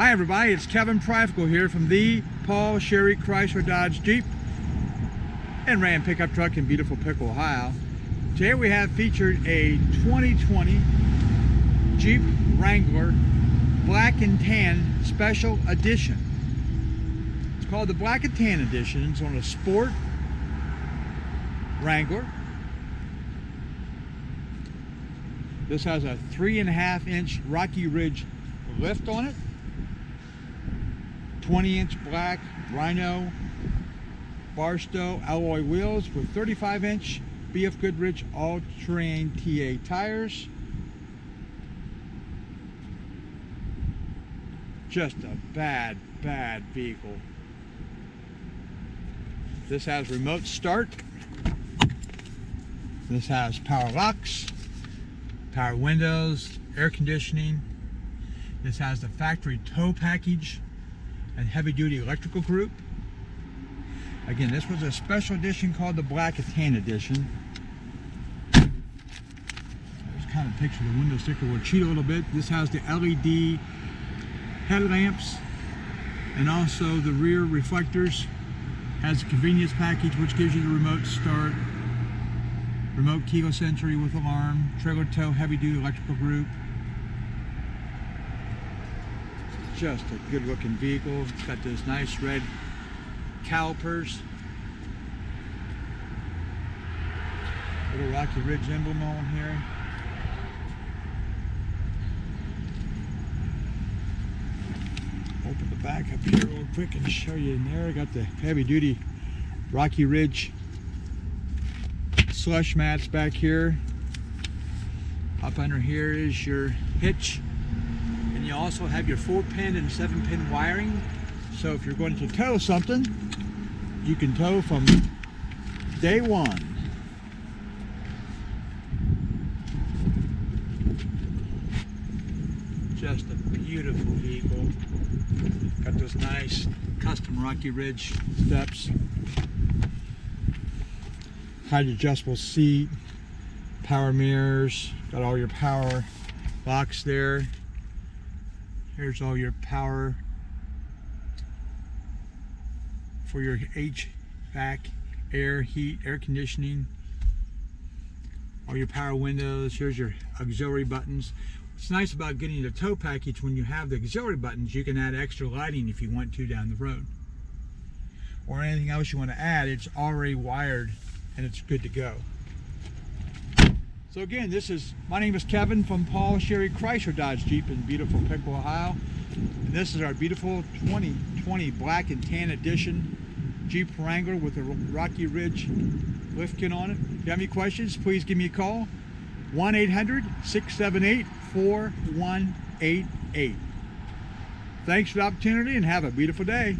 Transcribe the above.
Hi everybody, it's Kevin Pryfickle here from the Paul Sherry Chrysler Dodge Jeep and Ram pickup truck in beautiful Pickle, Ohio. Today we have featured a 2020 Jeep Wrangler Black and Tan Special Edition. It's called the Black and Tan Edition. It's on a Sport Wrangler. This has a 3.5-inch Rocky Ridge lift on it. 20-inch black Rhino Barstow alloy wheels with 35-inch BFGoodrich all-terrain TA tires. Just a bad vehicle. This has remote start. This has power locks, power windows, air conditioning. This has the factory tow package and heavy-duty electrical group. Again, this was a special edition called the Black and Tan Edition. Just kind of picture the window sticker will cheat a little bit. This has the LED headlamps and also the rear reflectors. Has a convenience package which gives you the remote start, remote keyless entry with alarm, trailer tow, heavy-duty electrical group. Just a good looking vehicle. It's got those nice red calipers. Little Rocky Ridge emblem on here. Open the back up here real quick and show you in there. Got the heavy duty Rocky Ridge slush mats back here. Up under here is your hitch. And you also have your 4-pin and 7-pin wiring. So if you're going to tow something, you can tow from day one. Just a beautiful vehicle. Got those nice custom Rocky Ridge steps. Height adjustable seat, power mirrors, got all your power locks there. Here's all your power for your HVAC, air, heat, air conditioning. All your power windows. Here's your auxiliary buttons. What's nice about getting the tow package, when you have the auxiliary buttons, you can add extra lighting if you want to down the road. Or anything else you want to add, it's already wired and it's good to go. So again, my name is Kevin from Paul Sherry Chrysler Dodge Jeep in beautiful Pickle, Ohio. And this is our beautiful 2020 Black and Tan Edition Jeep Wrangler with a Rocky Ridge lift kit on it. If you have any questions, please give me a call. 1-800-678-4188. Thanks for the opportunity and have a beautiful day.